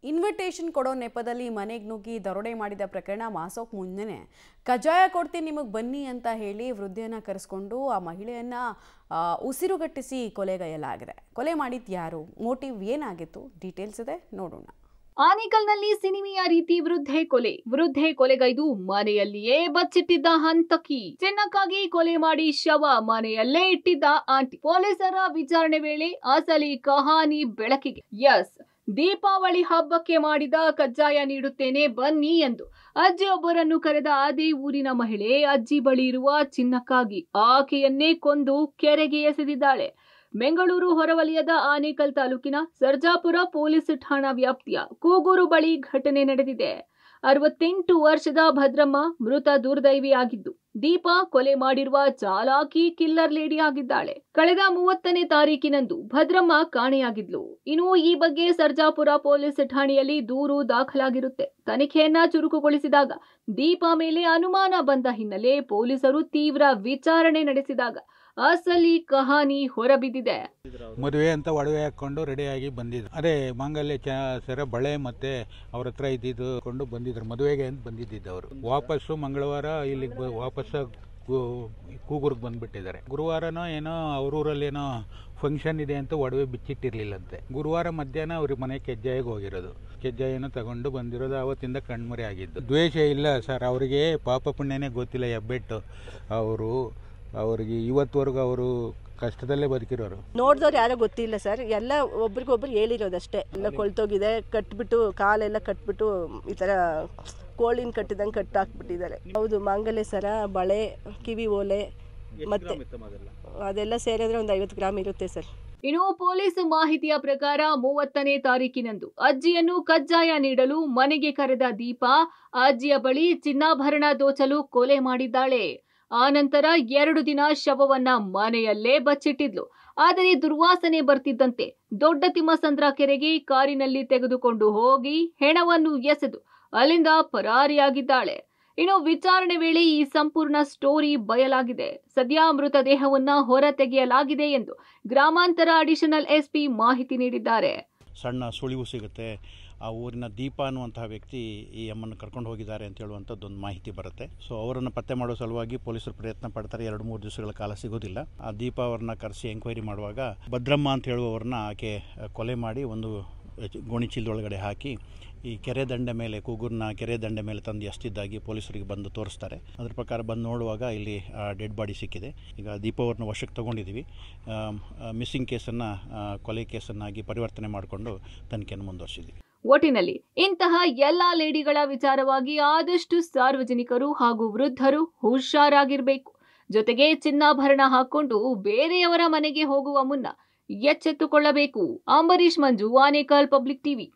Invitation ಕೊಡೋ ನೆಪದಲ್ಲಿ ಮನೆಗೆ ನುಗ್ಗಿ ದರೋಡೆ ಮಾಡಿದ ಪ್ರಕರಣ ಮಾಸೋಕ್ ಮುಂದೆನೆ ಕಜಾಯ ಕೊಡ್ತೀನಿ ನಿಮಗೆ ಬನ್ನಿ ಅಂತ ಹೇಳಿ ವೃದ್ಧೆಯನ್ನ ಕರೆಸಿಕೊಂಡು ಆ ಮಹಿಳೆಯನ್ನ ಉಸಿರುಗಟ್ಟಿಸಿ ಕೊಲೆಗೈಯಲಾಗಿದೆ. ಕೊಲೆ ಮಾಡಿದ್ದು ಯಾರು, ಮೋಟಿವ್ ಏನಾಗಿತ್ತು, ಡೀಟೇಲ್ಸ್ ಇದೆ ನೋಡೋಣ. ಆನೇಕಲ್ನಲ್ಲಿ ಸಿನಿಮೆಯ ರೀತಿ ವೃದ್ಧೆ ಕೊಲೆಗೈದು ಮನೆಯಲ್ಲಿಯೇ ಬಚ್ಚಿಟ್ಟಿದ್ದ ಹಂತಕಿ. ಚಿನ್ನಕ್ಕಾಗಿ ಕೊಲೆ ಮಾಡಿ ಶವ ಮನೆಯಲ್ಲೇ ಇಟ್ಟಿದ್ದ ಆಂಟಿ. ಪೊಲೀಸರ ವಿಚಾರಣೆ ವೇಳೆ ಅಸಲಿ ಕಹಾನಿ ಬೆಳಕಿಗೆ. ದೀಪಾವಳಿ ಹಬ್ಬಕ್ಕೆ ಮಾಡಿದ ಕಜ್ಜಾಯ ನೀಡುತ್ತೇನೆ ಬನ್ನಿ ಎಂದು ಅಜ್ಜಿಯೊಬ್ಬರನ್ನು ಕರೆದ ಅದೇ ಊರಿನ ಮಹಿಳೆ ಅಜ್ಜಿ ಬಳಿ ಇರುವ ಚಿನ್ನಕ್ಕಾಗಿ ಆಕೆಯನ್ನೇ ಕೊಂದು ಕೆರೆಗೆ ಎಸೆದಿದ್ದಾಳೆ. ಬೆಂಗಳೂರು ಹೊರವಲಯದ ಆನೇಕಲ್ ತಾಲೂಕಿನ ಸರ್ಜಾಪುರ ಪೊಲೀಸ್ ಠಾಣಾ ವ್ಯಾಪ್ತಿಯ ಕೂಗೂರು ಬಳಿ ಘಟನೆ ನಡೆದಿದೆ. 68 ವರ್ಷದ ಭದ್ರಮ್ಮ ಮೃತ ದುರ್ದೈವಿಯಾಗಿದ್ದು, ದೀಪಾ ಕೊಲೆ ಮಾಡಿರುವ ಚಾಲಾಕಿ ಕಿಲ್ಲರ್ ಲೇಡಿ ಆಗಿದ್ದಾಳೆ. ಕಳೆದ 30ನೇ ತಾರೀಕಿನಂದು ಭದ್ರಮ್ಮ ಕಾಣೆಯಾಗಿದ್ಲು. ಇನ್ನು ಈ ಬಗ್ಗೆ ಸರ್ಜಾಪುರ ಪೊಲೀಸ್ ಠಾಣೆಯಲ್ಲಿ ದೂರು ದಾಖಲಾಗಿರುತ್ತೆ. ತನಿಖೆಯನ್ನ ಚುರುಕುಗೊಳಿಸಿದಾಗ ದೀಪಾ ಮೇಲೆ ಅನುಮಾನ ಬಂದ ಹಿನ್ನೆಲೆ ಪೊಲೀಸರು ತೀವ್ರ ವಿಚಾರಣೆ ನಡೆಸಿದಾಗ ಅಸಲಿ ಕಹಾನಿ ಹೊರಬಿದ್ದಿದೆ. ಮದುವೆ ಅಂತ ಒಡವೆ ಹಾಕೊಂಡು ರೆಡಿಯಾಗಿ ಬಂದಿದ್ರು. ಅದೇ ಮಾಂಗಲ್ಯ ಸರ ಬಳೆ ಮತ್ತೆ ಅವ್ರ ಹತ್ರ ಇದ್ದಿದ್ದು ಬಂದಿದ್ರು. ಮದುವೆಗೆ ಅಂತ ಬಂದಿದ್ದು ಅವರು. ವಾಪಸ್ಸು ಮಂಗಳವಾರ ಇಲ್ಲಿಗೆ ವಾಪಸ್ ಕೂಗೂರ್ಗೆ ಬಂದ್ಬಿಟ್ಟಿದ್ದಾರೆ. ಗುರುವಾರನೋ ಏನೋ ಅವ್ರೂರಲ್ಲಿ ಏನೋ ಫಂಕ್ಷನ್ ಇದೆ ಅಂತ ಒಡವೆ ಬಿಚ್ಚಿಟ್ಟಿರ್ಲಿಲ್ಲಂತೆ. ಗುರುವಾರ ಮಧ್ಯಾಹ್ನ ಅವ್ರ ಮನೆ ಕೆಜ್ಜಾಯಿಗೆ ಹೋಗಿರೋದು. ಕೆಜ್ಜಾಯಿನ ತಗೊಂಡು ಬಂದಿರೋದು. ಅವತ್ತಿಂದ ಕಣ್ಮರೆ ಆಗಿದ್ದು. ದ್ವೇಷ ಇಲ್ಲ ಸರ್, ಅವರಿಗೆ ಪಾಪ ಪುಣ್ಯನೇ ಗೊತ್ತಿಲ್ಲ. ಹೆಬ್ಬೆಟ್ಟು ಅವ್ರಿಗೆ ಇವತ್ತುವರೆಗೂ ಅವರು ಕಷ್ಟದಲ್ಲೇ ಬದುಕಿರೋರು. ನೋಡಿದವ್ರು ಯಾರೋ ಗೊತ್ತಿಲ್ಲ ಸರ್, ಎಲ್ಲ ಒಬ್ರಿಗೊಬ್ರು ಹೇಳಿರೋದಷ್ಟೇ. ಎಲ್ಲ ಕೊಳ್ತೋಗಿದೆ, ಕಟ್ಬಿಟ್ಟು ಕಾಲೆಲ್ಲ ಕಟ್ಬಿಟ್ಟು ಈ ಥರ ಕೋಳಿನ ಕಟ್ಟಿದಂಗೆ ಕಟ್ಟಾಕ್ಬಿಟ್ಟಿದ್ದಾರೆ. ಹೌದು, ಮಾಂಗಲ್ಯ ಸರ, ಬಳೆ, ಕಿವಿ ಓಲೆ ಮತ್ತೆ ಅದೆಲ್ಲ ಸೇರಿದ್ರೆ ಒಂದು 50 ಗ್ರಾಮ್ ಇರುತ್ತೆ ಸರ್. ಇನ್ನು ಪೊಲೀಸ್ ಮಾಹಿತಿಯ ಪ್ರಕಾರ 30ನೇ ತಾರೀಕಿನಂದು ಅಜ್ಜಿಯನ್ನು ಕಜ್ಜಾಯ ನೀಡಲು ಮನೆಗೆ ಕರೆದ ದೀಪಾ ಅಜ್ಜಿಯ ಬಳಿ ಚಿನ್ನಾಭರಣ ದೋಚಲು ಕೊಲೆ ಮಾಡಿದ್ದಾಳೆ. ಆ ನಂತರ 2 ದಿನ ಶವವನ್ನ ಮನೆಯಲ್ಲೇ ಬಚ್ಚಿಟ್ಟಿದ್ಲು. ಆದರೆ ದುರ್ವಾಸನೆ ಬರ್ತಿದ್ದಂತೆ ದೊಡ್ಡ ತಿಮ್ಮಸಂದ್ರ ಕೆರೆಗೆ ಕಾರಿನಲ್ಲಿ ತೆಗೆದುಕೊಂಡು ಹೋಗಿ ಹೆಣವನ್ನು ಎಸೆದು ಅಲ್ಲಿಂದ ಪರಾರಿಯಾಗಿದ್ದಾಳೆ. ಇನ್ನು ವಿಚಾರಣೆ ವೇಳೆ ಈ ಸಂಪೂರ್ಣ ಸ್ಟೋರಿ ಬಯಲಾಗಿದೆ. ಸದ್ಯ ಮೃತದೇಹವನ್ನ ಹೊರ ತೆಗೆಯಲಾಗಿದೆ ಎಂದು ಗ್ರಾಮಾಂತರ ಅಡಿಷನಲ್ ಎಸ್ಪಿ ಮಾಹಿತಿ ನೀಡಿದ್ದಾರೆ. ಸಣ್ಣ ಸುಳಿವು ಸಿಗುತ್ತೆ. ಆ ಊರಿನ ದೀಪ ಅನ್ನುವಂತಹ ವ್ಯಕ್ತಿ ಈ ಅಮ್ಮನ್ನು ಕರ್ಕೊಂಡು ಹೋಗಿದ್ದಾರೆ ಅಂತ ಹೇಳುವಂಥದ್ದೊಂದು ಮಾಹಿತಿ ಬರುತ್ತೆ. ಸೊ ಅವರನ್ನು ಪತ್ತೆ ಮಾಡೋ ಸಲುವಾಗಿ ಪೊಲೀಸರು ಪ್ರಯತ್ನ ಪಡ್ತಾರೆ. 2-3 ದಿವಸಗಳ ಕಾಲ ಸಿಗೋದಿಲ್ಲ. ಆ ದೀಪ ಅವ್ರನ್ನ ಕರೆಸಿ ಎಂಕ್ವೈರಿ ಮಾಡುವಾಗ ಭದ್ರಮ್ಮ ಅಂತ ಹೇಳುವವ್ರನ್ನ ಆಕೆ ಕೊಲೆ ಮಾಡಿ ಒಂದು ಗೋಣಿಚೀಲದೊಳಗಡೆ ಹಾಕಿ ಈ ಕೆರೆ ದಂಡೆ ಮೇಲೆ, ಕೂಗೂರಿನ ಕೆರೆ ದಂಡೆ ಮೇಲೆ ತಂದು ಎಷ್ಟಿದ್ದಾಗಿ ಪೊಲೀಸರಿಗೆ ಬಂದು ತೋರಿಸ್ತಾರೆ. ಅದ್ರ ಪ್ರಕಾರ ಬಂದು ನೋಡುವಾಗ ಇಲ್ಲಿ ಡೆಡ್ ಬಾಡಿ ಸಿಕ್ಕಿದೆ. ಈಗ ದೀಪವ್ರನ್ನ ವಶಕ್ಕೆ ತಗೊಂಡಿದ್ದೀವಿ. ಮಿಸ್ಸಿಂಗ್ ಕೇಸನ್ನು ಕೊಲೆ ಕೇಸನ್ನಾಗಿ ಪರಿವರ್ತನೆ ಮಾಡಿಕೊಂಡು ತನಿಖೆಯನ್ನು ಮುಂದುವರಿಸಿದ್ದೀವಿ. ಒಟ್ಟಿನಲ್ಲಿ ಇಂತಹ ಎಲ್ಲಾ ಲೇಡಿಗಳ ವಿಚಾರವಾಗಿ ಆದಷ್ಟು ಸಾರ್ವಜನಿಕರು ಹಾಗೂ ವೃದ್ಧರು ಹುಷಾರಾಗಿರಬೇಕು. ಜೊತೆಗೆ ಚಿನ್ನಾಭರಣ ಹಾಕೊಂಡು ಬೇರೆಯವರ ಮನೆಗೆ ಹೋಗುವ ಮುನ್ನ ಎಚ್ಚೆತ್ತುಕೊಳ್ಳಬೇಕು. ಅಂಬರೀಶ್ ಮಂಜು, ಆನೇಕಲ್ ಪಬ್ಲಿಕ್ ಟಿವಿ.